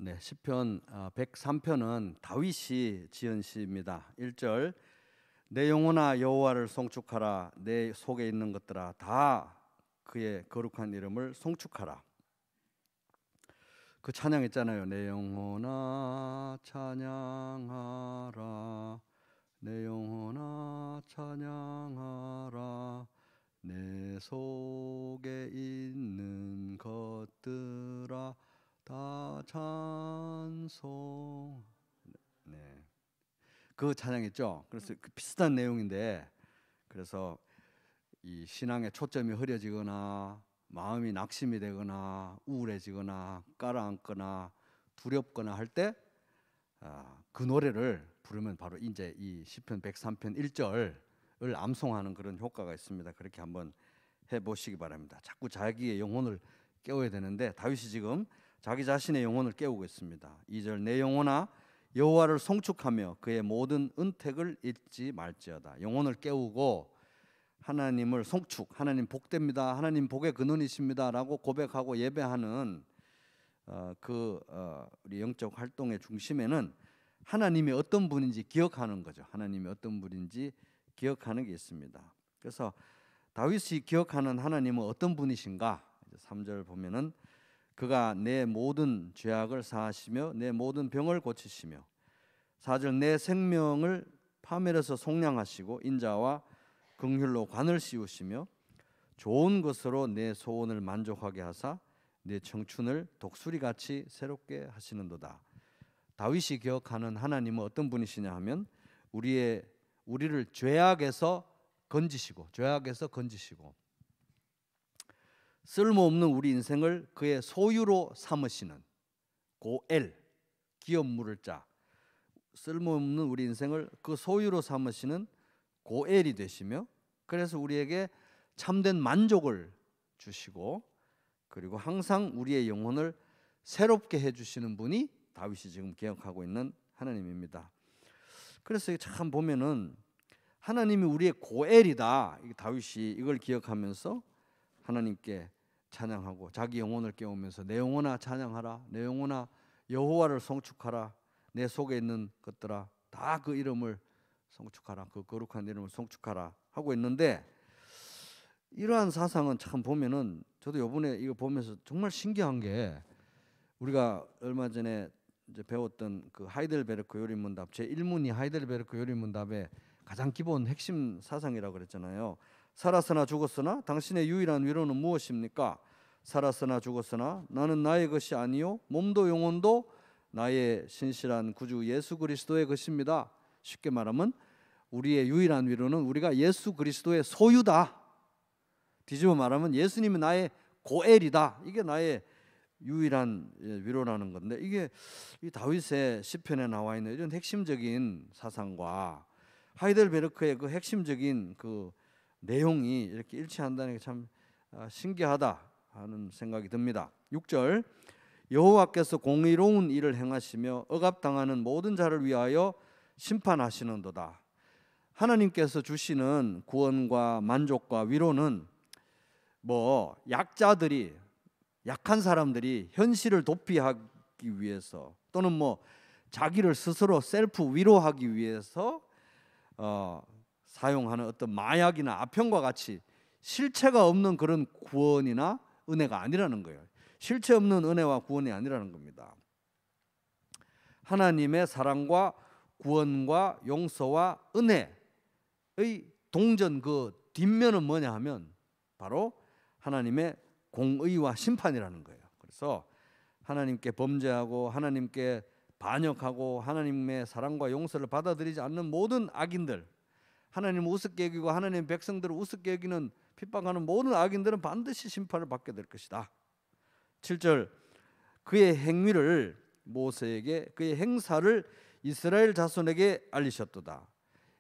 네, 시편 103편은 다윗이 지은 시입니다. 1절 내 영혼아 여호와를 송축하라. 내 속에 있는 것들아 다 그의 거룩한 이름을 송축하라. 그 찬양 있잖아요. 내 영혼아 찬양하라. 내 영혼아 찬양하라. 내 속에 있는 것들아 다 찬송. 네, 그 찬양 있죠. 그래서 그 비슷한 내용인데, 그래서 이 신앙의 초점이 흐려지거나 마음이 낙심이 되거나 우울해지거나 깔아앉거나 두렵거나 할 때 그 노래를 부르면 바로 이제 이 시편 103편 1절을 암송하는 그런 효과가 있습니다. 그렇게 한번 해보시기 바랍니다. 자꾸 자기의 영혼을 깨워야 되는데 다윗이 지금 자기 자신의 영혼을 깨우고 있습니다. 2절 내 영혼아 여호와를 송축하며 그의 모든 은택을 잊지 말지어다. 영혼을 깨우고 하나님을 송축, 하나님 복됩니다, 하나님 복의 근원이십니다 라고 고백하고 예배하는 우리 영적 활동의 중심에는 하나님이 어떤 분인지 기억하는 거죠. 하나님이 어떤 분인지 기억하는 게 있습니다. 그래서 다윗이 기억하는 하나님은 어떤 분이신가? 3절 보면은 그가 내 모든 죄악을 사하시며 내 모든 병을 고치시며 4절 내 생명을 파멸해서 속량하시고 인자와 긍휼로 관을 씌우시며 좋은 것으로 내 소원을 만족하게 하사 내 청춘을 독수리같이 새롭게 하시는도다. 다윗이 기억하는 하나님은 어떤 분이시냐 하면 우리를 죄악에서 건지시고 쓸모없는 우리 인생을 그의 소유로 삼으시는 고엘, 기업 물을 자, 쓸모없는 우리 인생을 그 소유로 삼으시는 고엘이 되시며, 그래서 우리에게 참된 만족을 주시고 그리고 항상 우리의 영혼을 새롭게 해주시는 분이 다윗이 지금 기억하고 있는 하나님입니다. 그래서 참 보면은 하나님이 우리의 고엘이다, 다윗이 이걸 기억하면서 하나님께 찬양하고 자기 영혼을 깨우면서 내 영혼아 찬양하라. 내 영혼아 여호와를 송축하라. 내 속에 있는 것들아 다 그 이름을 송축하라. 그 거룩한 이름을 송축하라 하고 있는데, 이러한 사상은 참 보면은 저도 이번에 이거 보면서 정말 신기한 게, 우리가 얼마 전에 이제 배웠던 그 하이델베르크 요리문답 제1문이 하이델베르크 요리문답의 가장 기본 핵심 사상이라고 그랬잖아요. 살았으나 죽었으나 당신의 유일한 위로는 무엇입니까? 살았으나 죽었으나 나는 나의 것이 아니요 몸도 영혼도 나의 신실한 구주 예수 그리스도의 것입니다. 쉽게 말하면 우리의 유일한 위로는 우리가 예수 그리스도의 소유다. 뒤집어 말하면 예수님이 나의 고엘이다. 이게 나의 유일한 위로라는 건데, 이게 이 다윗의 시편에 나와 있는 이런 핵심적인 사상과 하이델베르크의 그 핵심적인 그 내용이 이렇게 일치한다는 게 참 신기하다 하는 생각이 듭니다. 6절 여호와께서 공의로운 일을 행하시며 억압당하는 모든 자를 위하여 심판하시는도다. 하나님께서 주시는 구원과 만족과 위로는 약한 사람들이 현실을 도피하기 위해서 또는 자기를 스스로 셀프 위로하기 위해서 사용하는 어떤 마약이나 아편과 같이 실체가 없는 그런 구원이나 은혜가 아니라는 거예요. 실체 없는 은혜와 구원이 아니라는 겁니다. 하나님의 사랑과 구원과 용서와 은혜의 동전 그 뒷면은 뭐냐 하면 바로 하나님의 공의와 심판이라는 거예요. 그래서 하나님께 범죄하고 하나님께 반역하고 하나님의 사랑과 용서를 받아들이지 않는 모든 악인들, 하나님을 우습게 여기고 하나님의 백성들을 우습게 여기는 핍박하는 모든 악인들은 반드시 심판을 받게 될 것이다. 7절 그의 행위를 모세에게, 그의 행사를 이스라엘 자손에게 알리셨도다.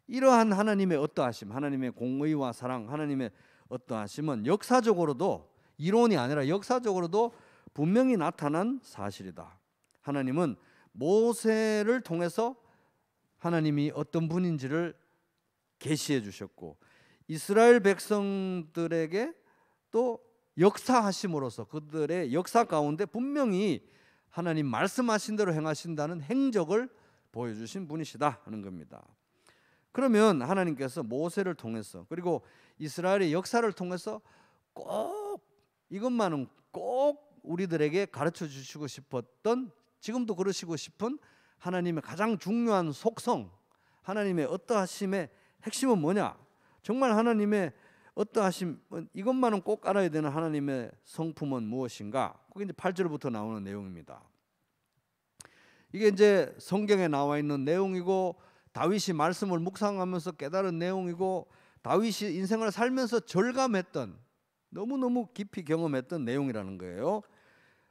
이러한 하나님의 어떠하심, 하나님의 공의와 사랑, 하나님의 어떠하심은 역사적으로도, 이론이 아니라 역사적으로도 분명히 나타난 사실이다. 하나님은 모세를 통해서 하나님이 어떤 분인지를 계시해 주셨고, 이스라엘 백성들에게 또 역사하심으로써 그들의 역사 가운데 분명히 하나님 말씀하신 대로 행하신다는 행적을 보여주신 분이시다 하는 겁니다. 그러면 하나님께서 모세를 통해서 그리고 이스라엘의 역사를 통해서 꼭 이것만은 꼭 우리들에게 가르쳐 주시고 싶었던, 지금도 그러시고 싶은 하나님의 가장 중요한 속성, 하나님의 어떠하심의 핵심은 뭐냐? 정말 하나님의 어떠하심, 이것만은 꼭 알아야 되는 하나님의 성품은 무엇인가? 그게 이제 8절부터 나오는 내용입니다. 이게 이제 성경에 나와 있는 내용이고 다윗이 말씀을 묵상하면서 깨달은 내용이고 다윗이 인생을 살면서 절감했던, 너무너무 깊이 경험했던 내용이라는 거예요.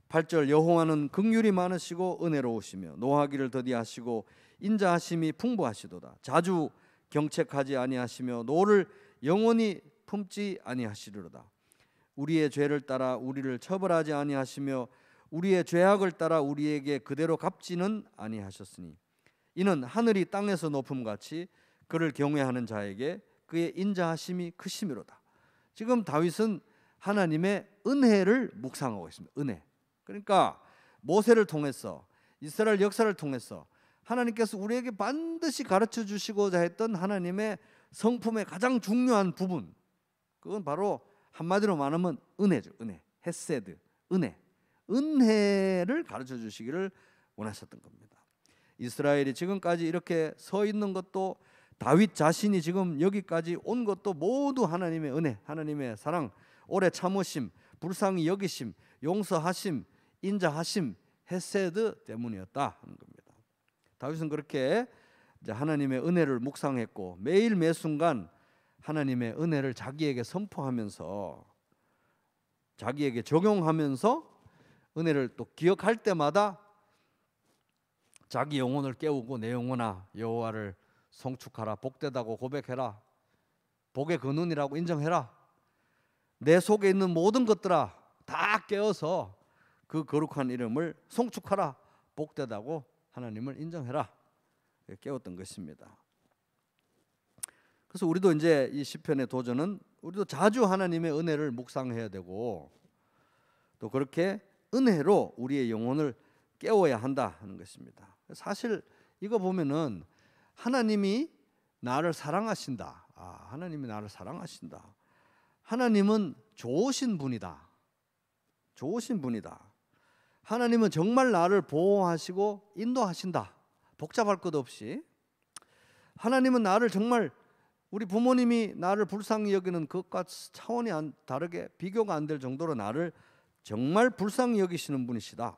8절, 여호와는 긍휼이 많으시고 은혜로우시며 노하기를 더디하시고 인자하심이 풍부하시도다. 자주 경책하지 아니하시며 노를 영원히 품지 아니하시리로다. 우리의 죄를 따라 우리를 처벌하지 아니하시며 우리의 죄악을 따라 우리에게 그대로 갚지는 아니하셨으니 이는 하늘이 땅에서 높음같이 그를 경외하는 자에게 그의 인자하심이 크심이로다. 지금 다윗은 하나님의 은혜를 묵상하고 있습니다. 은혜. 그러니까 모세를 통해서 이스라엘 역사를 통해서 하나님께서 우리에게 반드시 가르쳐 주시고자 했던 하나님의 성품의 가장 중요한 부분, 그건 바로 한마디로 말하면 은혜죠. 은혜, 헤세드, 은혜, 은혜를 가르쳐 주시기를 원하셨던 겁니다. 이스라엘이 지금까지 이렇게 서 있는 것도, 다윗 자신이 지금 여기까지 온 것도 모두 하나님의 은혜, 하나님의 사랑, 오래 참으심, 불쌍히 여기심, 용서하심, 인자하심, 헤세드 때문이었다 하는 겁니다. 다윗은 그렇게 이제 하나님의 은혜를 묵상했고 매일 매순간 하나님의 은혜를 자기에게 선포하면서 자기에게 적용하면서 은혜를 또 기억할 때마다 자기 영혼을 깨우고 내 영혼아 여호와를 송축하라, 복되다고 고백해라, 복의 근원이라고 인정해라, 내 속에 있는 모든 것들아 다 깨어서 그 거룩한 이름을 송축하라, 복되다고 하나님을 인정해라, 깨웠던 것입니다. 그래서 우리도 이제 이 시편의 도전은 우리도 자주 하나님의 은혜를 묵상해야 되고 또 그렇게 은혜로 우리의 영혼을 깨워야 한다 하는 것입니다. 사실 이거 보면은 하나님이 나를 사랑하신다. 하나님이 나를 사랑하신다. 하나님은 좋으신 분이다. 좋으신 분이다. 하나님은 정말 나를 보호하시고 인도하신다. 복잡할 것 없이. 하나님은 나를 정말, 우리 부모님이 나를 불쌍히 여기는 그것과 차원이 다르게 비교가 안 될 정도로 나를 정말 불쌍히 여기시는 분이시다.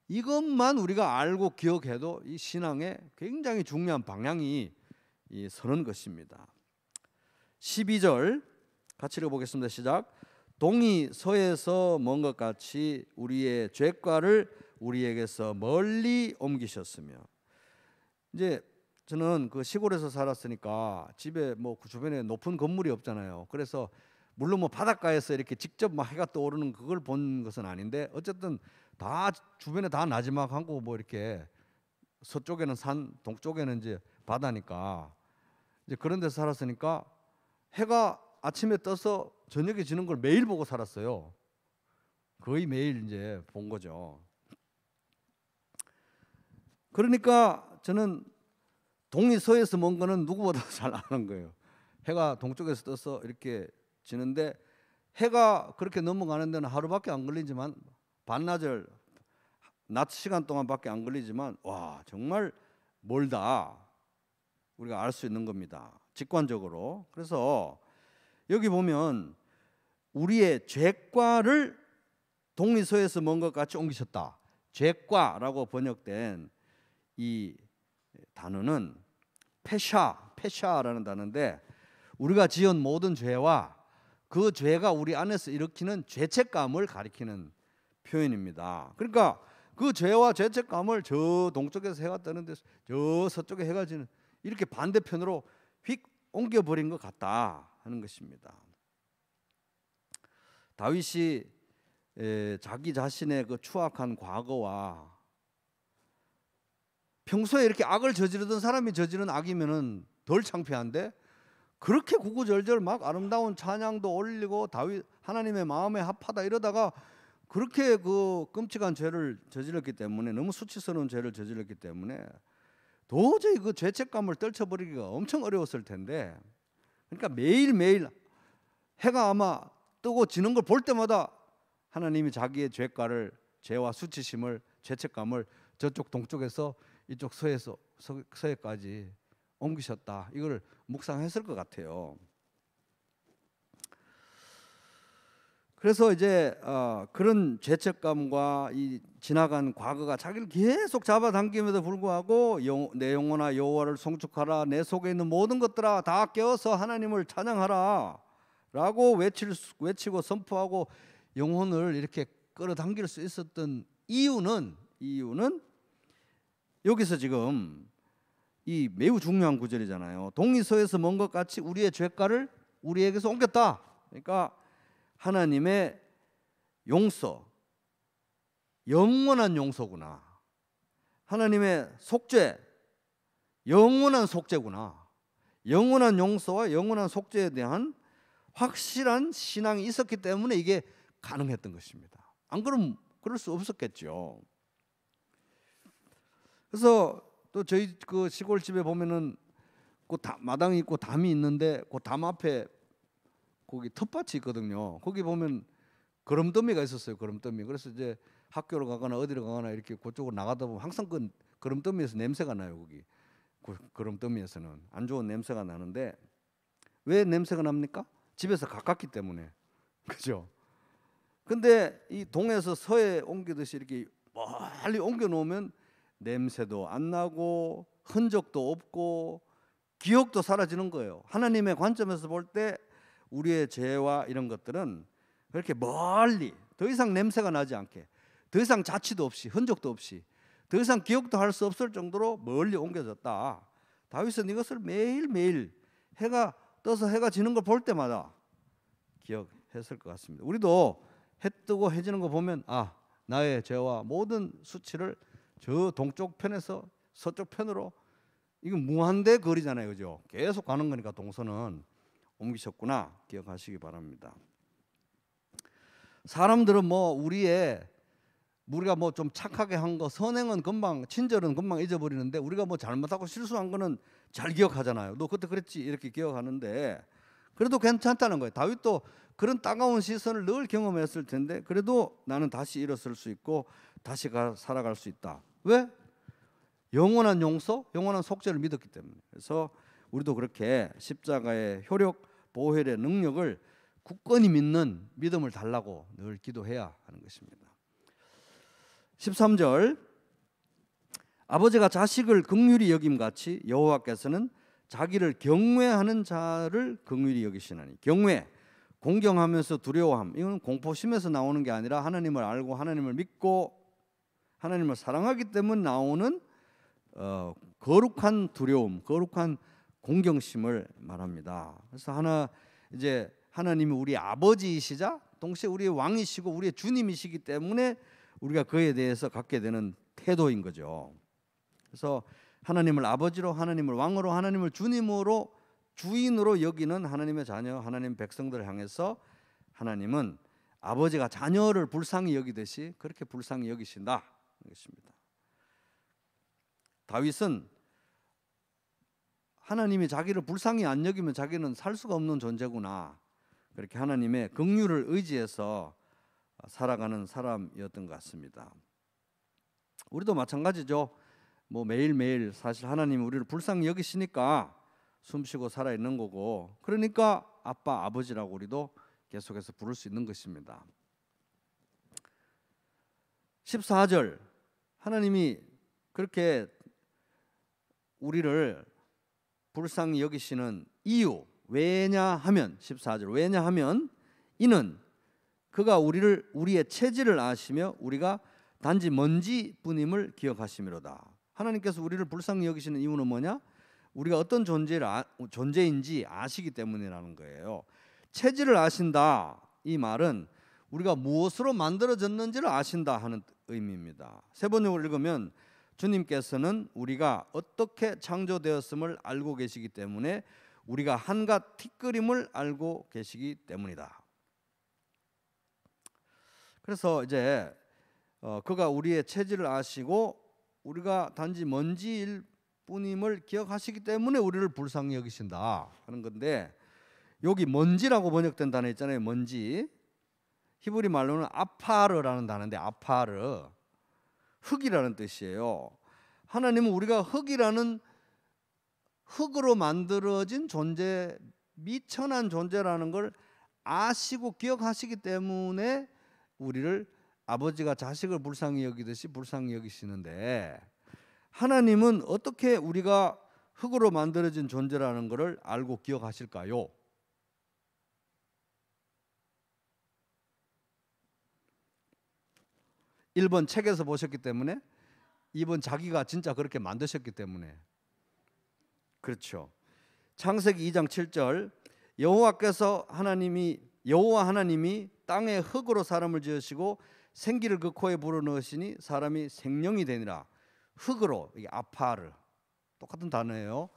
이것만 우리가 알고 기억해도 이 신앙에 굉장히 중요한 방향이 서는 것입니다. 12절 같이 읽어보겠습니다. 시작. 동이 서에서 먼 것 같이 우리의 죄과를 우리에게서 멀리 옮기셨으며, 이제 저는 그 시골에서 살았으니까 집에 뭐 그 주변에 높은 건물이 없잖아요. 그래서 물론 뭐 바닷가에서 이렇게 직접 막 해가 떠오르는 그걸 본 것은 아닌데 어쨌든 다 주변에 다 나지막하고 뭐 이렇게 서쪽에는 산, 동쪽에는 이제 바다니까 이제 그런 데서 살았으니까 해가 아침에 떠서 저녁에 지는 걸 매일 보고 살았어요. 거의 매일 이제 본 거죠. 그러니까 저는 동이 서에서 먼 거는 누구보다 잘 아는 거예요. 해가 동쪽에서 떠서 이렇게 지는데 해가 그렇게 넘어가는 데는 하루밖에 안 걸리지만 반나절 낮 시간 동안밖에 안 걸리지만 와 정말 멀다 우리가 알 수 있는 겁니다. 직관적으로. 그래서 여기 보면 우리의 죄과를 동이 서에서 먼 것 같이 옮기셨다. 죄과라고 번역된 이 단어는 페샤라는 단어인데 우리가 지은 모든 죄와 그 죄가 우리 안에서 일으키는 죄책감을 가리키는 표현입니다. 그러니까 그 죄와 죄책감을 저 동쪽에서 해가 뜨는데 저 서쪽에 해가 지는 이렇게 반대편으로 휙 옮겨버린 것 같다 하는 것입니다. 다윗이 자기 자신의 그 추악한 과거와 평소에 이렇게 악을 저지르던 사람이 저지른 악이면은 덜 창피한데 그렇게 구구절절 막 아름다운 찬양도 올리고 다윗 하나님의 마음에 합하다 이러다가 그렇게 그 끔찍한 죄를 저질렀기 때문에, 너무 수치스러운 죄를 저질렀기 때문에 도저히 그 죄책감을 떨쳐버리기가 엄청 어려웠을 텐데, 그러니까 매일매일 해가 아마 뜨고 지는 걸 볼 때마다 하나님이 자기의 죄와 수치심을, 죄책감을 저쪽 동쪽에서 이쪽 서해까지 옮기셨다, 이걸 묵상했을 것 같아요. 그래서 이제 그런 죄책감과 이 지나간 과거가 자기를 계속 잡아당김에도 불구하고 내 영혼아 여호와를 송축하라, 내 속에 있는 모든 것들아 다 깨어서 하나님을 찬양하라 라고 외치고 선포하고 영혼을 이렇게 끌어당길 수 있었던 이유는 여기서 지금 이 매우 중요한 구절이잖아요. 동이서에서 먼 것 같이 우리의 죄가를 우리에게서 옮겼다. 그러니까 하나님의 용서, 영원한 용서구나. 하나님의 속죄, 영원한 속죄구나. 영원한 용서와 영원한 속죄에 대한 확실한 신앙이 있었기 때문에 이게 가능했던 것입니다. 안 그러면 그럴 수 없었겠죠. 그래서 또 저희 그 시골집에 보면은 그 마당이 있고 담이 있는데 그 담 앞에 거기 텃밭이 있거든요. 거기 보면 거름더미가 있었어요. 거름더미. 그래서 이제 학교로 가거나 어디로 가거나 이렇게 그쪽으로 나가다 보면 항상 그 거름더미에서 냄새가 나요. 거기 거름더미에서는 안 좋은 냄새가 나는데, 왜 냄새가 납니까? 집에서 가깝기 때문에. 그죠? 근데 이 동에서 서에 옮기듯이 이렇게 멀리 옮겨 놓으면 냄새도 안 나고 흔적도 없고 기억도 사라지는 거예요. 하나님의 관점에서 볼 때 우리의 죄와 이런 것들은 그렇게 멀리, 더 이상 냄새가 나지 않게, 더 이상 자취도 없이, 흔적도 없이, 더 이상 기억도 할 수 없을 정도로 멀리 옮겨졌다. 다윗은 이것을 매일매일 해가 떠서 해가 지는 걸 볼 때마다 기억했을 것 같습니다. 우리도 해 뜨고 해 지는 거 보면 나의 죄와 모든 수치를 저 동쪽 편에서 서쪽 편으로, 이건 무한대 거리잖아요. 그죠? 계속 가는 거니까 동선은 옮기셨구나 기억하시기 바랍니다. 사람들은 우리가 좀 착하게 한 거, 선행은 금방, 친절은 금방 잊어버리는데 우리가 잘못하고 실수한 거는 잘 기억하잖아요. 너 그때 그랬지 이렇게 기억하는데, 그래도 괜찮다는 거예요. 다윗도 그런 따가운 시선을 늘 경험했을 텐데 그래도 나는 다시 일어설 수 있고 다시 살아갈 수 있다. 왜? 영원한 용서, 영원한 속죄를 믿었기 때문에. 그래서 우리도 그렇게 십자가의 효력, 보혈의 능력을 굳건히 믿는 믿음을 달라고 늘 기도해야 하는 것입니다. 13절, 아버지가 자식을 긍휼히 여김같이 여호와께서는 자기를 경외하는 자를 긍휼히 여기시나니. 경외, 공경하면서 두려워함, 이건 공포심에서 나오는 게 아니라 하나님을 알고 하나님을 믿고 하나님을 사랑하기 때문에 나오는 거룩한 두려움, 거룩한 공경심을 말합니다. 그래서 하나님이 우리 아버지이시자 동시에 우리의 왕이시고 우리의 주님이시기 때문에 우리가 그에 대해서 갖게 되는 태도인 거죠. 그래서 하나님을 아버지로, 하나님을 왕으로, 하나님을 주님으로, 주인으로 여기는 하나님의 자녀, 하나님 백성들을 향해서 하나님은 아버지가 자녀를 불쌍히 여기듯이 그렇게 불쌍히 여기신다 것입니다. 다윗은 하나님이 자기를 불쌍히 안 여기면 자기는 살 수가 없는 존재구나, 그렇게 하나님의 긍휼을 의지해서 살아가는 사람이었던 것 같습니다. 우리도 마찬가지죠. 매일매일 사실 하나님이 우리를 불쌍히 여기시니까 숨쉬고 살아있는 거고, 그러니까 아빠, 아버지라고 우리도 계속해서 부를 수 있는 것입니다. 14절, 하나님이 그렇게 우리를 불쌍히 여기시는 이유, 왜냐하면 14절, 왜냐하면 이는 그가 우리의 체질을 아시며 우리가 단지 먼지뿐임을 기억하심이로다. 하나님께서 우리를 불쌍히 여기시는 이유는 뭐냐? 우리가 어떤 존재인지 아시기 때문이라는 거예요. 체질을 아신다, 이 말은 우리가 무엇으로 만들어졌는지를 아신다 하는 의미입니다. 세 번역을 읽으면 주님께서는 우리가 어떻게 창조되었음을 알고 계시기 때문에 우리가 한갓 티끌임을 알고 계시기 때문이다. 그래서 이제 그가 우리의 체질을 아시고 우리가 단지 먼지일 뿐임을 기억하시기 때문에 우리를 불쌍히 여기신다 하는 건데, 여기 먼지라고 번역된 단어 있잖아요. 먼지. 히브리 말로는 아파르라는 단어인데, 아파르, 흙이라는 뜻이에요. 하나님은 우리가 흙이라는, 흙으로 만들어진 존재, 미천한 존재라는 걸 아시고 기억하시기 때문에 우리를 아버지가 자식을 불쌍히 여기듯이 불쌍히 여기시는데, 하나님은 어떻게 우리가 흙으로 만들어진 존재라는 것을 알고 기억하실까요? 1번 책에서 보셨기 때문에, 2번 자기가 진짜 그렇게 만드셨기 때문에. 그렇죠. 창세기 2장 7절, 여호와 하나님이 땅에 흙으로 사람을 지으시고 생기를 그 코에 불어넣으시니 사람이 생명이 되니라. 흙으로, 이게 아파르, 똑같은 단어예요.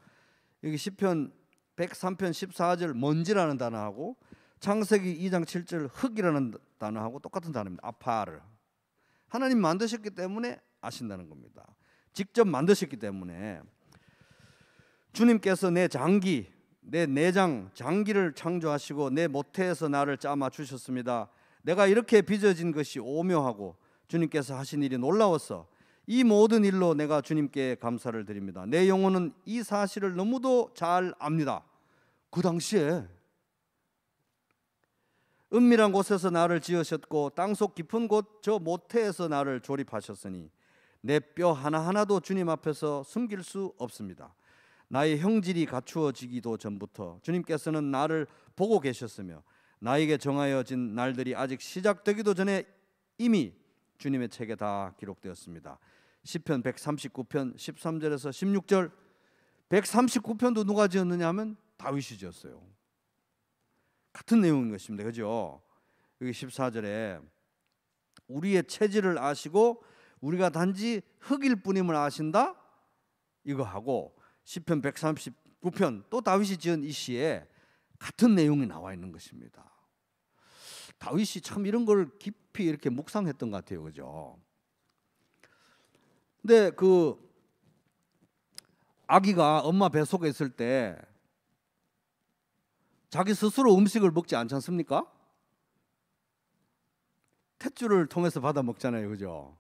여기 시편 103편 14절 먼지라는 단어하고 창세기 2장 7절 흙이라는 단어하고 똑같은 단어입니다. 아파르. 하나님 만드셨기 때문에 아신다는 겁니다. 직접 만드셨기 때문에. 주님께서 내 장기, 내 내장, 장기를 창조하시고 내 모태에서 나를 짜 맞추셨습니다. 내가 이렇게 빚어진 것이 오묘하고 주님께서 하신 일이 놀라워서 이 모든 일로 내가 주님께 감사를 드립니다. 내 영혼은 이 사실을 너무도 잘 압니다. 그 당시에 은밀한 곳에서 나를 지으셨고 땅속 깊은 곳 저 모태에서 나를 조립하셨으니 내 뼈 하나하나도 주님 앞에서 숨길 수 없습니다. 나의 형질이 갖추어지기도 전부터 주님께서는 나를 보고 계셨으며 나에게 정하여진 날들이 아직 시작되기도 전에 이미 주님의 책에 다 기록되었습니다. 시편 139편 13절에서 16절, 139편도 누가 지었느냐 하면 다윗이 지었어요. 같은 내용인 것입니다. 그죠? 여기 14절에 우리의 체질을 아시고 우리가 단지 흙일 뿐임을 아신다, 이거 하고 시편 139편 또 다윗이 지은 이 시에 같은 내용이 나와 있는 것입니다. 다윗이 참 이런 걸 깊이 이렇게 묵상했던 것 같아요. 그죠? 근데 그 아기가 엄마 뱃속에 있을 때 자기 스스로 음식을 먹지 않지 않습니까? 탯줄을 통해서 받아 먹잖아요. 그죠?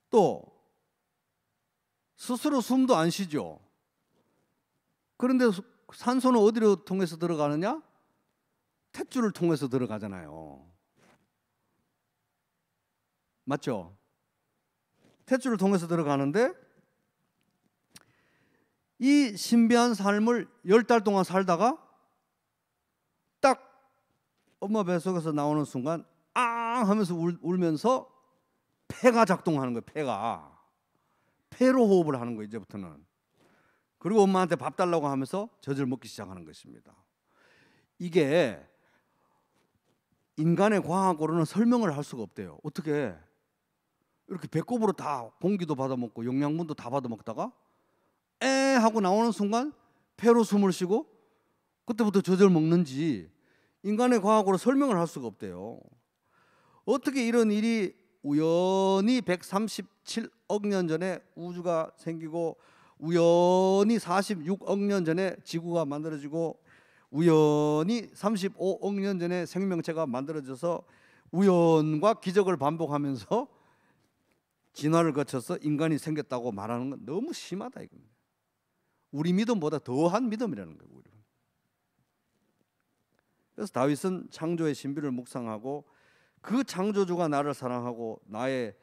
또 스스로 숨도 안 쉬죠. 그런데 산소는 어디로 통해서 들어가느냐? 탯줄을 통해서 들어가잖아요. 맞죠? 탯줄을 통해서 들어가는데 이 신비한 삶을 10달 동안 살다가 딱 엄마 뱃속에서 나오는 순간 앙 하면서 울면서 폐가 작동하는 거예요. 폐로 호흡을 하는 거예요. 이제부터는. 그리고 엄마한테 밥 달라고 하면서 젖을 먹기 시작하는 것입니다. 이게 인간의 과학으로는 설명을 할 수가 없대요. 어떻게 이렇게 배꼽으로 다 공기도 받아먹고 영양분도 다 받아먹다가 에 하고 나오는 순간 폐로 숨을 쉬고 그때부터 젖을 먹는지 인간의 과학으로 설명을 할 수가 없대요. 어떻게 이런 일이 우연히 137억 년 전에 우주가 생기고 우연히 46억 년 전에 지구가 만들어지고 우연히 35억 년 전에 생명체가 만들어져서 우연과 기적을 반복하면서 진화를 거쳐서 인간이 생겼다고 말하는 건 너무 심하다 이겁니다. 우리 믿음보다 더한 믿음이라는 거예요. 그래서 다윗은 창조의 신비를 묵상하고 그 창조주가 나를 사랑하고 나의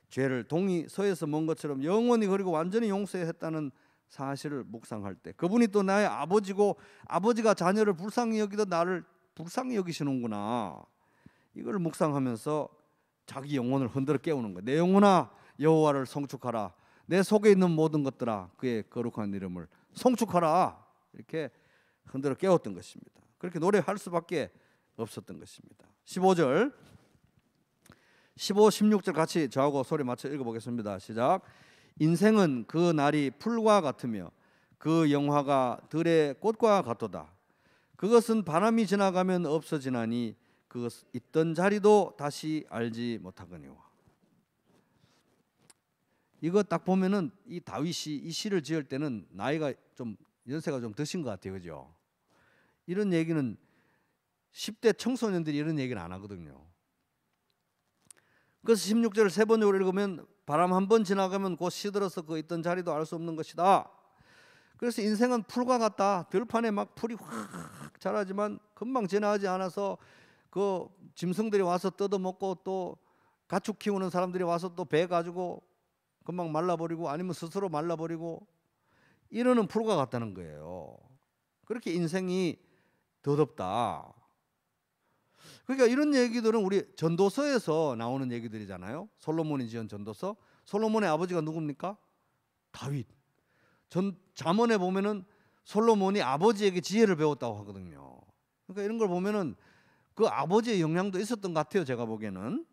죄를 동이 서에서 먼 것처럼 영원히 그리고 완전히 용서했다는 사실을 묵상할 때 그분이 또 나의 아버지고 아버지가 자녀를 불쌍히 여기듯 나를 불쌍히 여기시는구나, 이걸 묵상하면서 자기 영혼을 흔들어 깨우는 거예요. 내 영혼아 여호와를 송축하라. 내 속에 있는 모든 것들아 그의 거룩한 이름을 송축하라. 이렇게 흔들어 깨웠던 것입니다. 그렇게 노래할 수밖에 없었던 것입니다. 15절 15, 16절 같이 저하고 소리 맞춰 읽어보겠습니다. 시작. 인생은 그 날이 풀과 같으며 그 영화가 들의 꽃과 같도다. 그것은 바람이 지나가면 없어지나니 그것 있던 자리도 다시 알지 못하거니와. 이거 딱 보면은 이 다윗이 이 시를 지을 때는 나이가 좀 연세가 좀 드신 것 같아요, 그죠? 이런 얘기는 10대 청소년들이 이런 얘기는 안 하거든요. 그래서 16절을 세 번역으로 읽으면 바람 한 번 지나가면 곧 시들어서 그 있던 자리도 알 수 없는 것이다. 그래서 인생은 풀과 같다. 들판에 막 풀이 확 자라지만 금방 지나가지 않아서 그 짐승들이 와서 뜯어먹고 또 가축 키우는 사람들이 와서 또 배 가지고 금방 말라버리고 아니면 스스로 말라버리고 이러는 풀과 같다는 거예요. 그렇게 인생이 더덥다. 그러니까 이런 얘기들은 우리 전도서에서 나오는 얘기들이잖아요. 솔로몬이 지은 전도서. 솔로몬의 아버지가 누굽니까? 다윗. 잠언에 보면은 솔로몬이 아버지에게 지혜를 배웠다고 하거든요. 그러니까 이런 걸 보면은 그 아버지의 영향도 있었던 것 같아요. 제가 보기에는.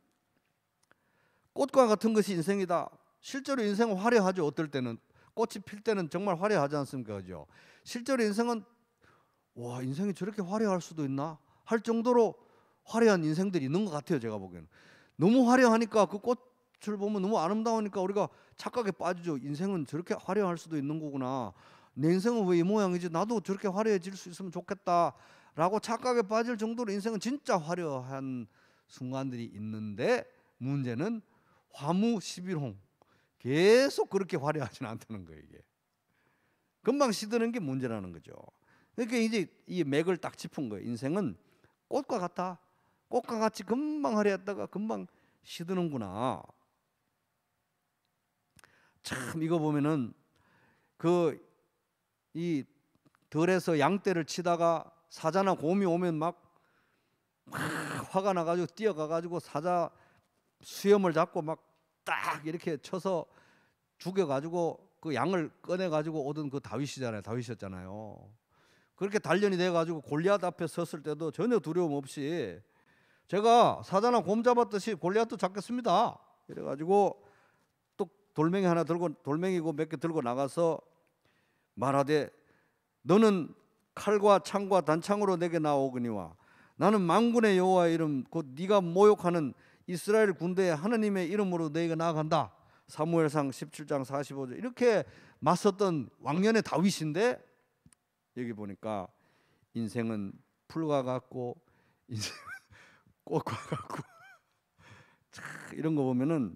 꽃과 같은 것이 인생이다. 실제로 인생은 화려하죠. 어떨 때는 꽃이 필 때는 정말 화려하지 않습니까? 그죠? 실제로 인생은 와, 인생이 저렇게 화려할 수도 있나 할 정도로 화려한 인생들이 있는 것 같아요. 제가 보기에는. 너무 화려하니까 그 꽃을 보면 너무 아름다우니까 우리가 착각에 빠지죠. 인생은 저렇게 화려할 수도 있는 거구나. 내 인생은 왜 이 모양이지? 나도 저렇게 화려해질 수 있으면 좋겠다 라고 착각에 빠질 정도로 인생은 진짜 화려한 순간들이 있는데, 문제는 화무 11홍 계속 그렇게 화려하지는 않다는 거예요. 이게 금방 시드는 게 문제라는 거죠. 그러니까 이제 이 맥을 딱 짚은 거예요. 인생은 꽃과 같아. 꽃과 같이 금방 화려했다가 금방 시드는구나. 참 이거 보면은 그 이 들에서 양떼를 치다가 사자나 곰이 오면 막 화가 나가지고 뛰어가가지고 사자 수염을 잡고 막 딱 이렇게 쳐서 죽여가지고 그 양을 꺼내가지고 오던 그 다윗이잖아요. 다윗이었잖아요. 그렇게 단련이 돼가지고 골리앗 앞에 섰을 때도 전혀 두려움 없이 제가 사자나 곰 잡았듯이 골리앗도 잡겠습니다. 이래가지고 또 돌멩이 하나 들고, 돌멩이고 몇 개 들고 나가서 말하되 너는 칼과 창과 단창으로 내게 나오거니와 나는 만군의 여호와의 이름 곧 네가 모욕하는 이스라엘 군대의 하나님의 이름으로 너희가 나아간다. 사무엘상 17장 45절. 이렇게 맞섰던 왕년의 다윗인데 여기 보니까 인생은 풀과 같고 인생은 꽃과 같고 이런 거 보면은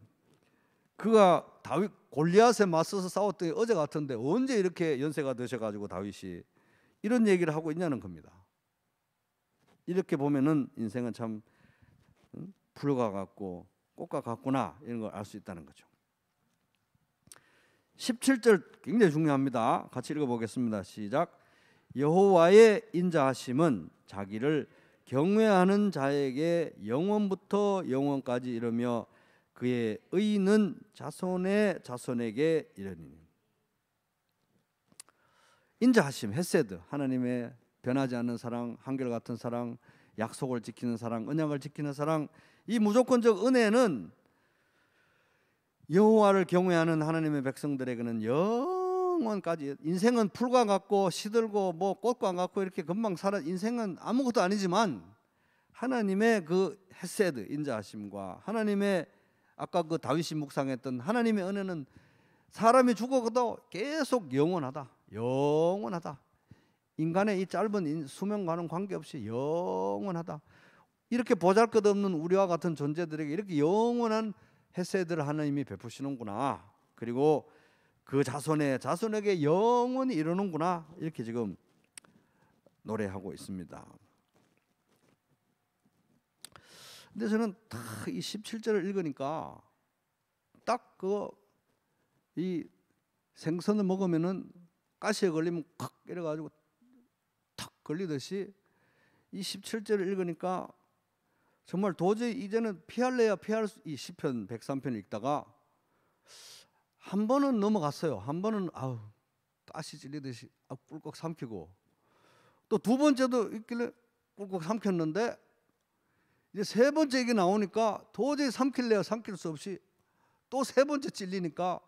그가 다윗 골리앗에 맞서서 싸웠더니 어제 같은데 언제 이렇게 연세가 드셔가지고 다윗이 이런 얘기를 하고 있냐는 겁니다. 이렇게 보면은 인생은 참 풀과 같고 꽃과 같구나 이런 걸 알 수 있다는 거죠. 17절 굉장히 중요합니다. 같이 읽어보겠습니다. 시작. 여호와의 인자하심은 자기를 경외하는 자에게 영원부터 영원까지 이르며 그의 의는 자손의 자손에게 이르니. 인자하심, 헤세드, 하나님의 변하지 않는 사랑, 한결같은 사랑, 약속을 지키는 사랑, 언약을 지키는 사랑, 이 무조건적 은혜는 여호와를 경외하는 하나님의 백성들에게는 영원까지. 인생은 풀과 같고 시들고 뭐 꽃과 같고 이렇게 금방 살아. 인생은 아무것도 아니지만 하나님의 그 헤세드, 인자하심과 하나님의 아까 그 다윗이 묵상했던 하나님의 은혜는 사람이 죽어도 계속 영원하다. 영원하다. 인간의 이 짧은 수명과는 관계없이 영원하다. 이렇게 보잘것없는 우리와 같은 존재들에게 이렇게 영원한 헤세드를 하나님이 베푸시는구나. 그리고 그 자손에게 영원히 이루는구나. 이렇게 지금 노래하고 있습니다. 근데 저는 다 이 17절을 읽으니까 딱 이 생선을 먹으면은 가시에 걸리면 칵 이래가지고 탁 걸리듯이 이 17절을 읽으니까 정말 도저히 이제는 피할래야 피할 수. 이 시편 103편 읽다가 한 번은 넘어갔어요. 한 번은 가시 찔리듯이 꿀꺽 삼키고, 또 두 번째도 있길래 꿀꺽 삼켰는데 이제 세 번째 이게 나오니까 도저히 삼킬래야 삼킬 수 없이 또 세 번째 찔리니까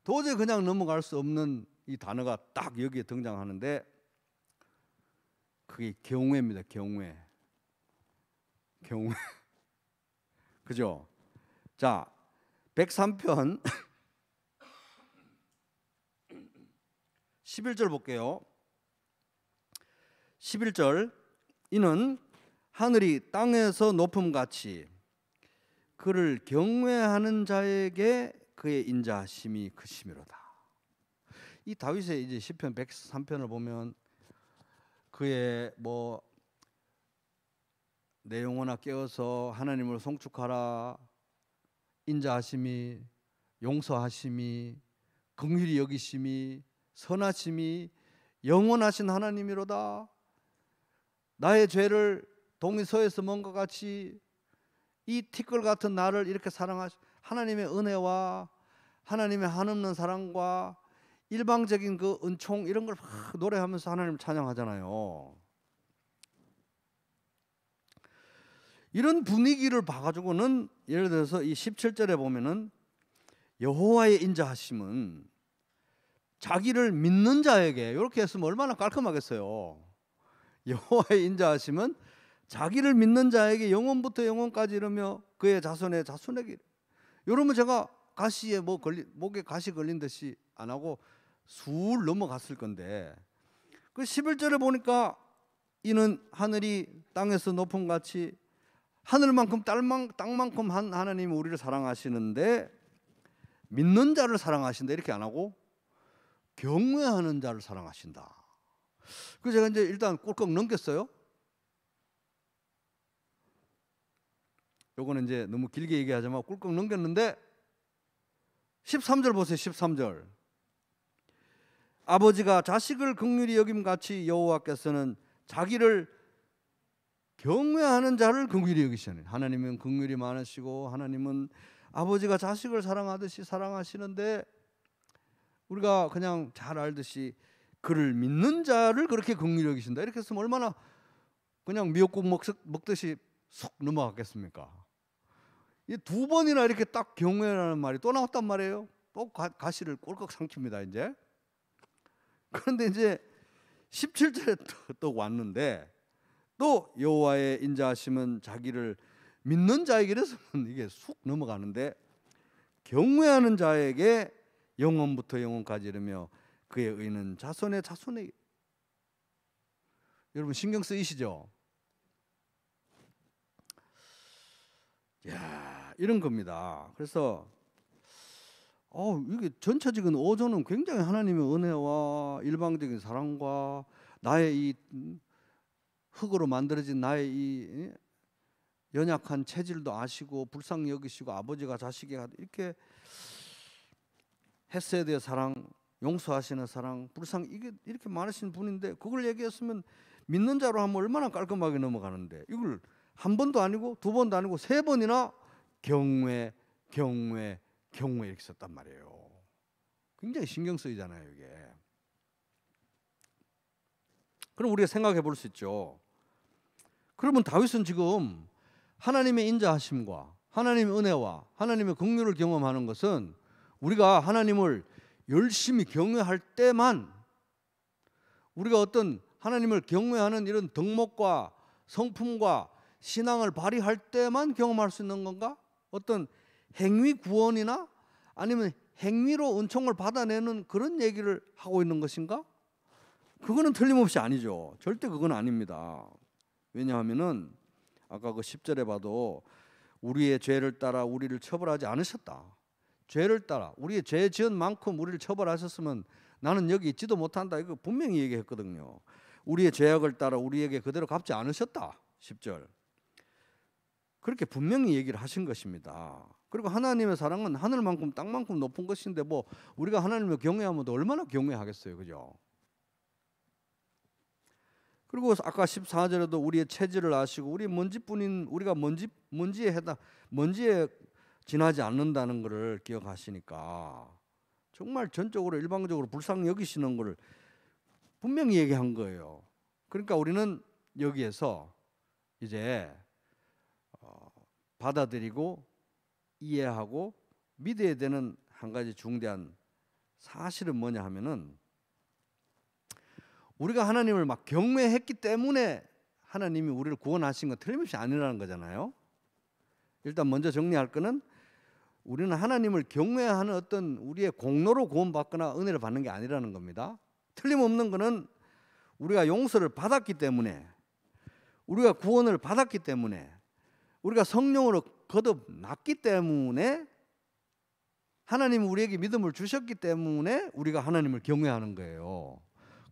도저히 그냥 넘어갈 수 없는 이 단어가 딱 여기에 등장하는데, 그게 경외입니다. 경외. 경외. 그죠? 자, 103편 11절 볼게요. 11절 이는 하늘이 땅에서 높음같이 그를 경외하는 자에게 그의 인자하심이 크심이로다. 이 다윗의 이제 시편 103편을 보면 그의 뭐 내 영혼아 깨어서 하나님을 송축하라, 인자하심이, 용서하심이, 긍휼히 여기심이, 선하심이 영원하신 하나님이로다. 나의 죄를 동이 서에서 먼 것 같이 이 티끌 같은 나를 이렇게 사랑하시, 하나님의 은혜와 하나님의 한없는 사랑과 일방적인 그 은총 이런 걸 막 노래하면서 하나님을 찬양하잖아요. 이런 분위기를 봐가지고는 예를 들어서 이 17절에 보면은 여호와의 인자하심은 자기를 믿는 자에게, 이렇게 했으면 얼마나 깔끔하겠어요. 여호와의 인자하심은 자기를 믿는 자에게 영원부터 영원까지 이르며 그의 자손의 자손에게. 이러면 제가 가시에 목에 가시 걸린 듯이 안 하고 술 넘어갔을 건데, 그 11절에 보니까 이는 하늘이 땅에서 높음같이 하늘만큼 땅만큼 한 하나님이 우리를 사랑하시는데 믿는 자를 사랑하신다 이렇게 안 하고 경외하는 자를 사랑하신다. 그래서 제가 이제 일단 꿀꺽 넘겼어요. 요거는 이제 너무 길게 얘기하자면 꿀꺽 넘겼는데 13절 보세요. 13절 아버지가 자식을 긍휼히 여김같이 여호와께서는 자기를 경외하는 자를 긍휼히 여기시는, 하나님은 긍휼이 많으시고 하나님은 아버지가 자식을 사랑하듯이 사랑하시는데 우리가 그냥 잘 알듯이 그를 믿는 자를 그렇게 긍휼히 여기신다 이렇게 했으면 얼마나 그냥 미역국 먹듯이 쏙 넘어갔겠습니까? 이 두 번이나 이렇게 딱 경외라는 말이 또 나왔단 말이에요. 또 가시를 꼴꺽 삼킵니다 이제. 그런데 이제 17절에 또 왔는데 또 여호와의 인자하심은 자기를 믿는 자에게, 이래서는 이게 쑥 넘어가는데 경외하는 자에게 영원부터 영원까지 이르며 그의 의는 자손의 자손에게. 여러분 신경 쓰이시죠? 야, 이런 겁니다. 그래서 이게 전체적인 어조는 굉장히 하나님의 은혜와 일방적인 사랑과 나의 이 흙으로 만들어진 나의 이 연약한 체질도 아시고 불쌍히 여기시고 아버지가 자식에게 이렇게 헤세드의 사랑, 용서하시는 사랑, 불쌍, 이게 이렇게 많으신 분인데 그걸 얘기했으면 믿는 자로 하면 얼마나 깔끔하게 넘어가는데 이걸 한 번도 아니고 두 번도 아니고 세 번이나 경외 이렇게 썼단 말이에요. 굉장히 신경 쓰이잖아요 이게. 그럼 우리가 생각해 볼 수 있죠. 그러면 다윗은 지금 하나님의 인자하심과 하나님의 은혜와 하나님의 긍휼을 경험하는 것은 우리가 하나님을 열심히 경외할 때만, 우리가 어떤 하나님을 경외하는 이런 덕목과 성품과 신앙을 발휘할 때만 경험할 수 있는 건가? 어떤 행위 구원이나 아니면 행위로 은총을 받아내는 그런 얘기를 하고 있는 것인가? 그거는 틀림없이 아니죠. 절대 그건 아닙니다. 왜냐하면은 아까 그 10절에 봐도 우리의 죄를 따라 우리를 처벌하지 않으셨다. 죄를 따라 우리의 죄 지은 만큼 우리를 처벌하셨으면 나는 여기 있지도 못한다. 이거 분명히 얘기했거든요. 우리의 죄악을 따라 우리에게 그대로 갚지 않으셨다. 10절. 그렇게 분명히 얘기를 하신 것입니다. 그리고 하나님의 사랑은 하늘만큼 땅만큼 높은 것인데 뭐 우리가 하나님을 경외하면 얼마나 경외하겠어요. 그죠? 그리고 아까 14절에도 우리의 체질을 아시고 우리 먼지뿐인 우리가 먼지에 지나지 않는다는 것을 기억하시니까 정말 전적으로 일방적으로 불쌍히 여기시는 것을 분명히 얘기한 거예요. 그러니까 우리는 여기에서 이제 받아들이고 이해하고 믿어야 되는 한 가지 중대한 사실은 뭐냐 하면은 우리가 하나님을 막 경외했기 때문에 하나님이 우리를 구원하신 건 틀림없이 아니라는 거잖아요. 일단 먼저 정리할 거는 우리는 하나님을 경외하는 어떤 우리의 공로로 구원받거나 은혜를 받는 게 아니라는 겁니다. 틀림없는 거는 우리가 용서를 받았기 때문에, 우리가 구원을 받았기 때문에, 우리가 성령으로 거듭났기 때문에, 하나님이 우리에게 믿음을 주셨기 때문에 우리가 하나님을 경외하는 거예요.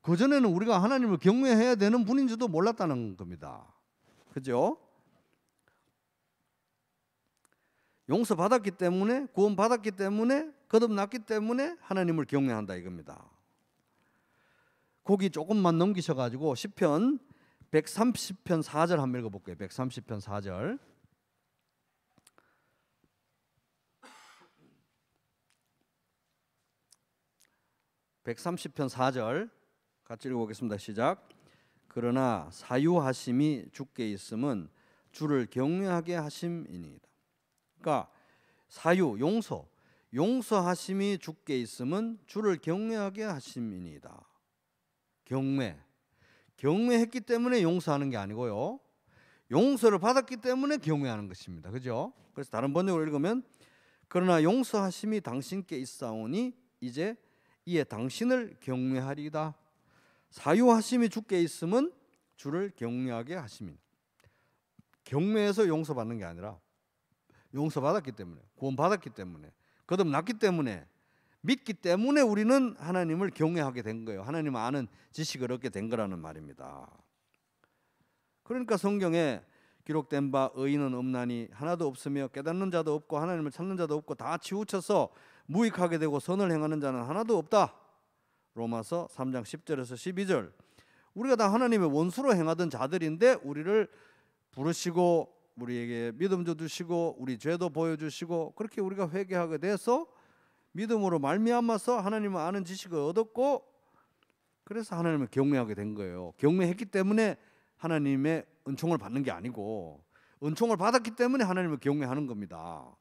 그전에는 우리가 하나님을 경외해야 되는 분인지도 몰랐다는 겁니다. 그죠? 용서받았기 때문에, 구원받았기 때문에, 거듭났기 때문에 하나님을 경외한다 이겁니다. 거기 조금만 넘기셔가지고 시편 130편 4절 한번 읽어볼게요. 130편 4절. (130편 4절) 같이 읽어보겠습니다. 시작. 그러나 사유하심이 주께 있음은 주를 경외하게 하심이니이다. 그러니까 사유, 용서하심이 주께 있음은 주를 경외하게 하심이니이다. 경외했기 때문에 용서하는 게 아니고요, 용서를 받았기 때문에 경외하는 것입니다. 그죠? 그래서 다른 번역으로 읽으면 그러나 용서하심이 당신께 있사오니 이제 이에 당신을 경외하리이다. 사유하심이 주께 있음은 주를 경외하게 하심이니. 경외해서 용서받는 게 아니라 용서받았기 때문에, 구원받았기 때문에, 거듭났기 때문에, 믿기 때문에 우리는 하나님을 경외하게 된 거예요. 하나님 아는 지식을 얻게 된 거라는 말입니다. 그러니까 성경에 기록된 바 의인은 없나니 하나도 없으며 깨닫는 자도 없고 하나님을 찾는 자도 없고 다 치우쳐서 무익하게 되고 선을 행하는 자는 하나도 없다. 로마서 3장 10절에서 12절. 우리가 다 하나님의 원수로 행하던 자들인데 우리를 부르시고 우리에게 믿음도 주시고 우리 죄도 보여주시고 그렇게 우리가 회개하게 돼서 믿음으로 말미암아서 하나님을 아는 지식을 얻었고 그래서 하나님을 경외하게 된 거예요. 경외했기 때문에 하나님의 은총을 받는 게 아니고 은총을 받았기 때문에 하나님을 경외하는 겁니다.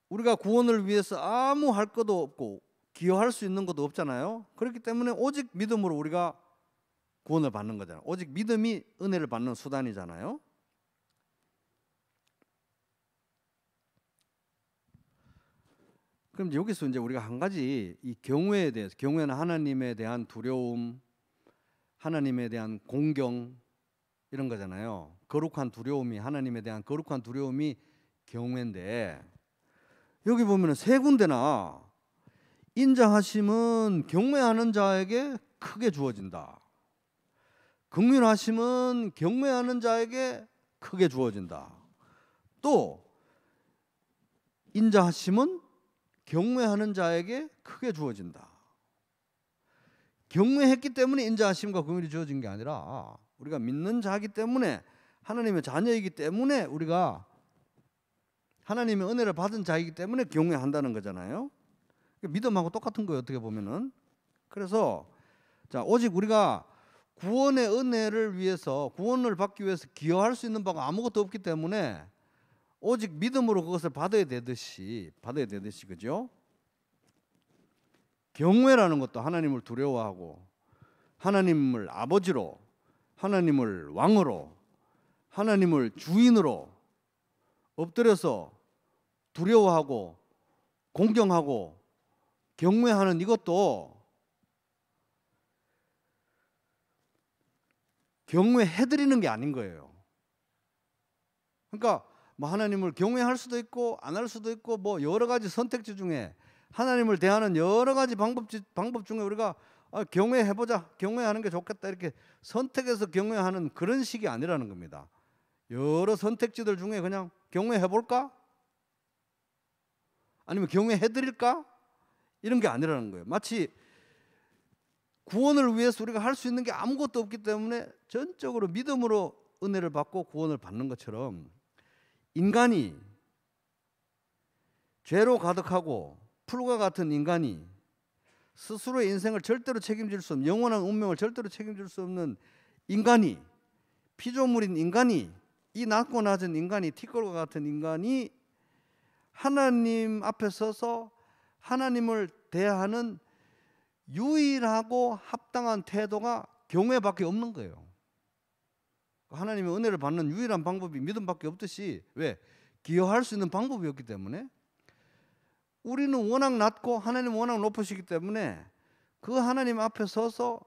우리가 구원을 위해서 아무 할 것도 없고 기여할 수 있는 것도 없잖아요. 그렇기 때문에 오직 믿음으로 우리가 구원을 받는 거잖아요. 오직 믿음이 은혜를 받는 수단이잖아요. 그럼 여기서 이제 우리가 한 가지 이 경외에 대해서, 경외는 하나님에 대한 두려움, 하나님에 대한 공경 이런 거잖아요. 거룩한 두려움이, 하나님에 대한 거룩한 두려움이 경외인데 여기 보면은 세 군데나 인자하심은 경외하는 자에게 크게 주어진다. 긍휼하심은 경외하는 자에게 크게 주어진다. 또 인자하심은 경외하는 자에게 크게 주어진다. 경외했기 때문에 인자하심과 긍휼이 주어진 게 아니라 우리가 믿는 자이기 때문에, 하나님의 자녀이기 때문에, 우리가 하나님의 은혜를 받은 자이기 때문에 경외한다는 거잖아요. 믿음하고 똑같은 거예요, 어떻게 보면은. 그래서 자, 오직 우리가 구원의 은혜를 위해서, 구원을 받기 위해서 기여할 수 있는 바가 아무것도 없기 때문에 오직 믿음으로 그것을 받아야 되듯이, 그죠? 경외라는 것도 하나님을 두려워하고 하나님을 아버지로, 하나님을 왕으로, 하나님을 주인으로 엎드려서 두려워하고 공경하고 경외하는 이것도 경외해드리는 게 아닌 거예요. 그러니까 뭐 하나님을 경외할 수도 있고 안 할 수도 있고 뭐 여러 가지 선택지 중에 하나님을 대하는 여러 가지 방법 중에 우리가 경외해보자, 경외하는 게 좋겠다 이렇게 선택해서 경외하는 그런 식이 아니라는 겁니다. 여러 선택지들 중에 그냥 경외해볼까? 아니면 경외해드릴까? 이런 게 아니라는 거예요. 마치 구원을 위해서 우리가 할 수 있는 게 아무것도 없기 때문에 전적으로 믿음으로 은혜를 받고 구원을 받는 것처럼 인간이, 죄로 가득하고 풀과 같은 인간이, 스스로의 인생을 절대로 책임질 수 없는, 영원한 운명을 절대로 책임질 수 없는 인간이, 피조물인 인간이, 이 낮고 낮은 인간이, 티끌과 같은 인간이 하나님 앞에 서서 하나님을 대하는 유일하고 합당한 태도가 경외밖에 없는 거예요. 하나님의 은혜를 받는 유일한 방법이 믿음밖에 없듯이, 왜? 기여할 수 있는 방법이 없기 때문에, 우리는 워낙 낮고 하나님은 워낙 높으시기 때문에 그 하나님 앞에 서서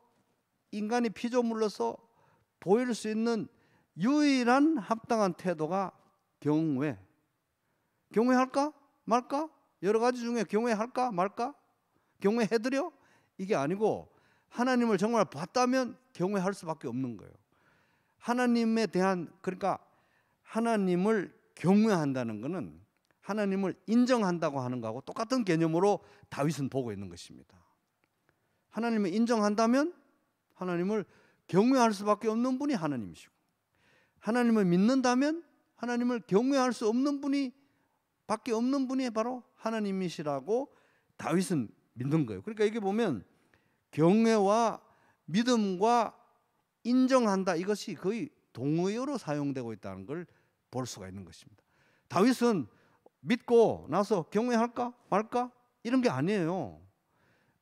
인간이 피조물로서 보일 수 있는 유일한 합당한 태도가 경외. 경외할까 말까? 여러 가지 중에 경외할까 말까? 경외해드려? 이게 아니고, 하나님을 정말 봤다면 경외할 수밖에 없는 거예요. 하나님에 대한, 그러니까 하나님을 경외한다는 것은 하나님을 인정한다고 하는 거하고 똑같은 개념으로 다윗은 보고 있는 것입니다. 하나님을 인정한다면 하나님을 경외할 수밖에 없는 분이 하나님이시고, 하나님을 믿는다면 하나님을 경외할 수 없는 분이 밖에 없는 분이 바로 하나님이시라고 다윗은 믿는 거예요. 그러니까 이게 보면 경외와 믿음과 인정한다, 이것이 거의 동의어로 사용되고 있다는 걸 볼 수가 있는 것입니다. 다윗은 믿고 나서 경외할까 말까 이런 게 아니에요.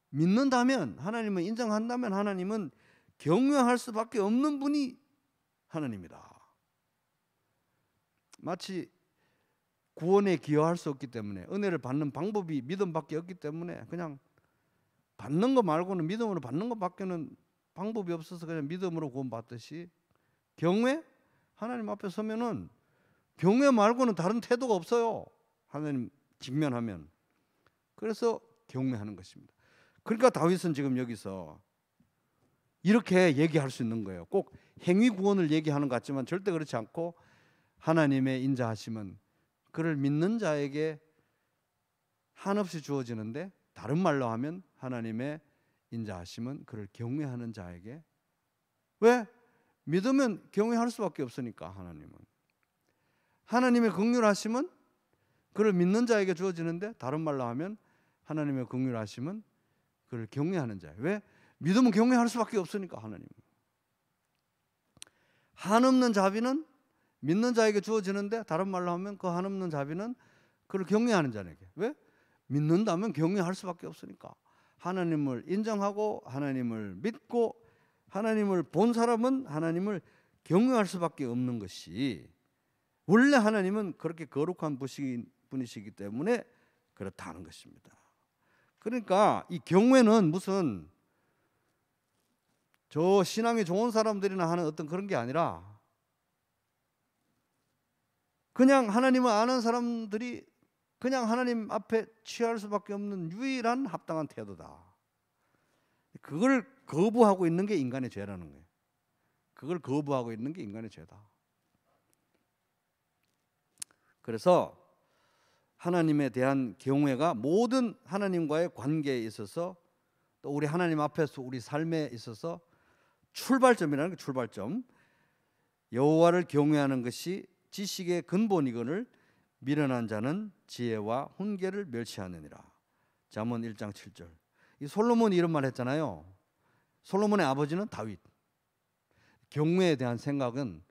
믿는다면, 하나님을 인정한다면 하나님은 경외할 수밖에 없는 분이 하나님이다. 마치 구원에 기여할 수 없기 때문에, 은혜를 받는 방법이 믿음밖에 없기 때문에 그냥 받는 거 말고는, 믿음으로 받는 것밖에는 방법이 없어서 그냥 믿음으로 구원받듯이, 경외? 하나님 앞에 서면은 경외 말고는 다른 태도가 없어요. 하나님 직면하면. 그래서 경외하는 것입니다. 그러니까 다윗은 지금 여기서 이렇게 얘기할 수 있는 거예요. 꼭 행위 구원을 얘기하는 것 같지만 절대 그렇지 않고, 하나님의 인자하심은 그를 믿는 자에게 한없이 주어지는데, 다른 말로 하면 하나님의 인자하심은 그를 경외하는 자에게, 왜? 믿으면 경외할 수밖에 없으니까. 하나님의 긍휼하심은 그를 믿는 자에게 주어지는데, 다른 말로 하면 하나님의 긍휼하심은 그를 경외하는 자예요. 왜? 믿으면 경외할 수밖에 없으니까. 하나님은 한없는 자비는 믿는 자에게 주어지는데, 다른 말로 하면 그 한없는 자비는 그를 경외하는 자에게. 왜? 믿는다면 경외할 수밖에 없으니까. 하나님을 인정하고 하나님을 믿고 하나님을 본 사람은 하나님을 경외할 수밖에 없는 것이, 원래 하나님은 그렇게 거룩한 분이시기 때문에 그렇다는 것입니다. 그러니까 이 경외는 무슨 저 신앙이 좋은 사람들이나 하는 어떤 그런 게 아니라, 그냥 하나님을 아는 사람들이 그냥 하나님 앞에 취할 수밖에 없는 유일한 합당한 태도다. 그걸 거부하고 있는 게 인간의 죄라는 거예요. 그걸 거부하고 있는 게 인간의 죄다. 그래서 하나님에 대한 경외가 모든 하나님과의 관계에 있어서, 또 우리 하나님 앞에서 우리 삶에 있어서 출발점이라는 게, 출발점. 여호와를 경외하는 것이 지식의 근본이거늘 미련한 자는 지혜와 훈계를 멸시하느니라. 잠언 1장 7절. 이 솔로몬이 이런 말 했잖아요. 솔로몬의 아버지는 다윗. 경외에 대한 생각은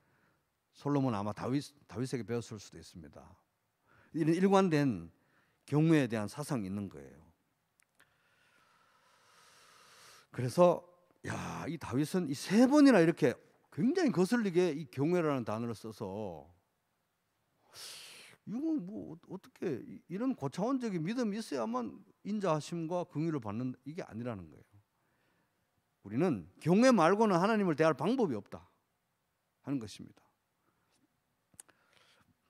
솔로몬 아마 다윗에게 배웠을 수도 있습니다. 이런 일관된 경외에 대한 사상이 있는 거예요. 그래서 이 다윗은 이 세 번이나 이렇게 굉장히 거슬리게 이 경외라는 단어를 써서, 이건 뭐 어떻게 이런 고차원적인 믿음이 있어야만 인자하심과 긍휼을 받는, 이게 아니라는 거예요. 우리는 경외 말고는 하나님을 대할 방법이 없다 하는 것입니다.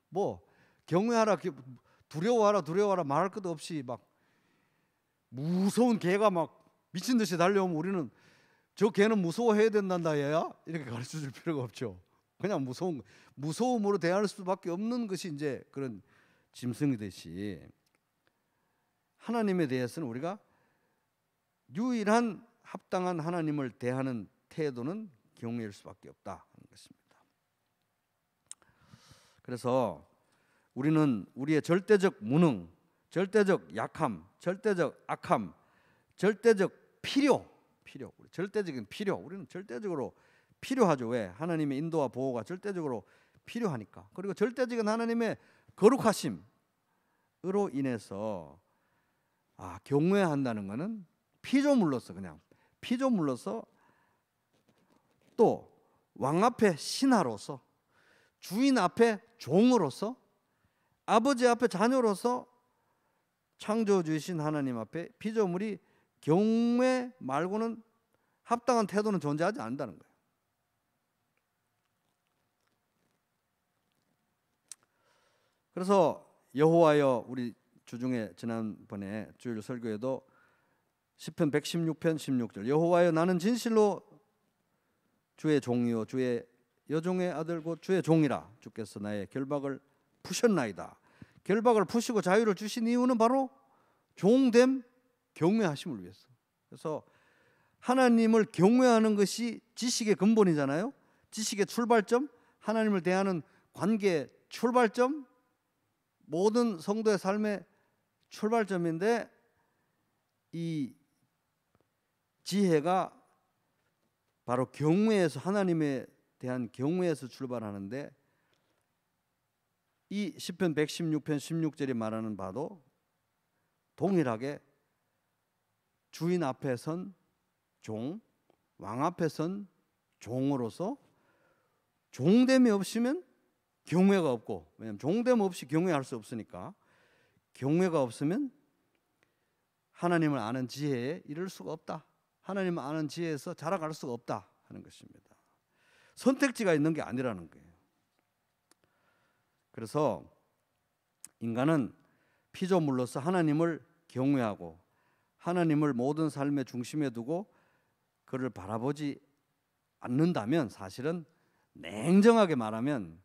뭐 경외하라, 두려워하라 말할 것도 없이 막 무서운 개가 막 미친 듯이 달려오면 우리는 저 개는 무서워해야 된단다 얘야, 이렇게 가르쳐 줄 필요가 없죠. 그냥 무서움으로 대할 수밖에 없는 것이 이제 그런 짐승이듯이, 하나님에 대해서는 우리가 유일한 합당한 하나님을 대하는 태도는 경외일 수밖에 없다 하는 것입니다. 그래서 우리는 우리의 절대적 무능, 절대적 약함, 절대적 악함, 절대적 필요, 절대적인 필요, 우리는 절대적으로 필요하죠. 왜? 하나님의 인도와 보호가 절대적으로 필요하니까. 그리고 절대적인 하나님의 거룩하심으로 인해서 경외한다는 것은 피조물로서, 그냥 피조물로서, 또 왕 앞에 신하로서, 주인 앞에 종으로서, 아버지 앞에 자녀로서, 창조주이신 하나님 앞에 피조물이 경외 말고는 합당한 태도는 존재하지 않는다는 거예요. 그래서 여호와여, 우리 주중에 지난번에 주일 설교에도 시편 116편 16절, 여호와여 나는 진실로 주의 종이요 주의 여종의 아들 곧 주의 종이라. 주께서 나의 결박을 푸셨나이다. 결박을 푸시고 자유를 주신 이유는 바로 종됨, 경외하심을 위해서. 그래서 하나님을 경외하는 것이 지식의 근본이잖아요. 지식의 출발점, 하나님을 대하는 관계의 출발점, 모든 성도의 삶의 출발점인데, 이 지혜가 바로 경외에서, 하나님에 대한 경외에서 출발하는데, 이 시편 116편 16절이 말하는 바도 동일하게 주인 앞에 선 종, 왕 앞에 선 종으로서 종됨이 없으면 경외가 없고, 왜냐하면 종됨 없이 경외할 수 없으니까, 경외가 없으면 하나님을 아는 지혜에 이를 수가 없다. 하나님을 아는 지혜에서 자라갈 수가 없다 하는 것입니다. 선택지가 있는 게 아니라는 거예요. 그래서 인간은 피조물로서 하나님을 경외하고 하나님을 모든 삶의 중심에 두고 그를 바라보지 않는다면, 사실은 냉정하게 말하면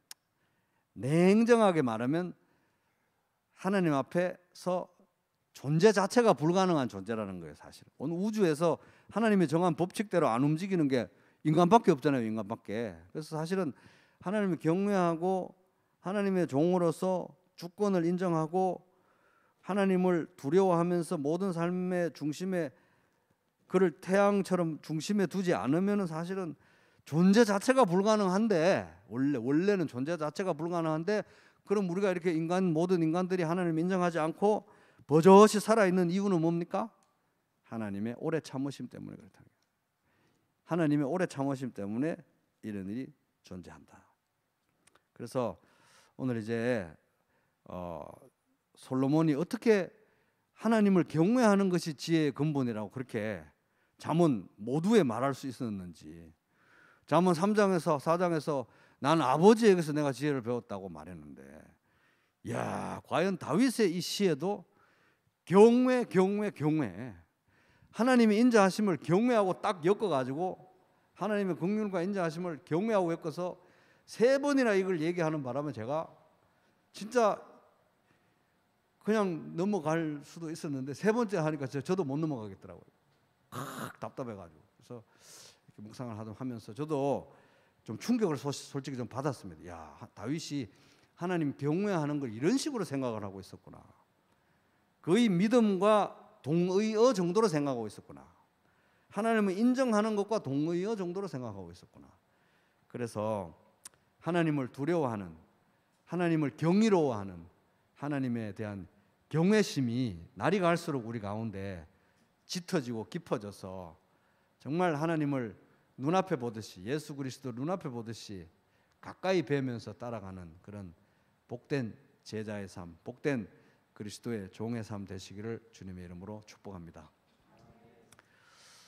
하나님 앞에서 존재 자체가 불가능한 존재라는 거예요. 사실 오늘 우주에서 하나님이 정한 법칙대로 안 움직이는 게 인간밖에 없잖아요. 인간밖에. 그래서 사실은 하나님을 경외하고 하나님의 종으로서 주권을 인정하고 하나님을 두려워하면서 모든 삶의 중심에, 그를 태양처럼 중심에 두지 않으면 사실은 존재 자체가 불가능한데, 원래는 존재 자체가 불가능한데, 그럼 우리가 이렇게 모든 인간들이 하나님을 인정하지 않고 버젓이 살아있는 이유는 뭡니까? 하나님의 오래 참으심 때문에 그렇다. 하나님의 오래 참으심 때문에 이런 일이 존재한다. 그래서 오늘 이제 솔로몬이 어떻게 하나님을 경외하는 것이 지혜의 근본이라고 그렇게 잠언 모두에 말할 수 있었는지, 잠언 3장에서 4장에서 나는 아버지에게서 내가 지혜를 배웠다고 말했는데, 과연 다윗의 이 시에도 경외, 하나님의 인자하심을 경외하고 딱 엮어가지고, 하나님의 긍휼과 인자하심을 경외하고 엮어서 3번이나 이걸 얘기하는 바람에 제가 진짜 그냥 넘어갈 수도 있었는데 3번째 하니까 저도 못 넘어가겠더라고요. 답답해가지고. 그래서 이렇게 묵상을 하면서 저도 좀 충격을 솔직히 좀 받았습니다. 다윗이 하나님 경외하는 걸 이런 식으로 생각을 하고 있었구나. 거의 믿음과 동의어 정도로 생각하고 있었구나. 하나님을 인정하는 것과 동의어 정도로 생각하고 있었구나. 그래서 하나님을 두려워하는, 하나님을 경이로워하는 하나님에 대한 경외심이 날이 갈수록 우리 가운데 짙어지고 깊어져서 정말 하나님을 눈앞에 보듯이, 예수 그리스도 눈앞에 보듯이 가까이 뵈면서 따라가는 그런 복된 제자의 삶, 복된 그리스도의 종의 삶 되시기를 주님의 이름으로 축복합니다.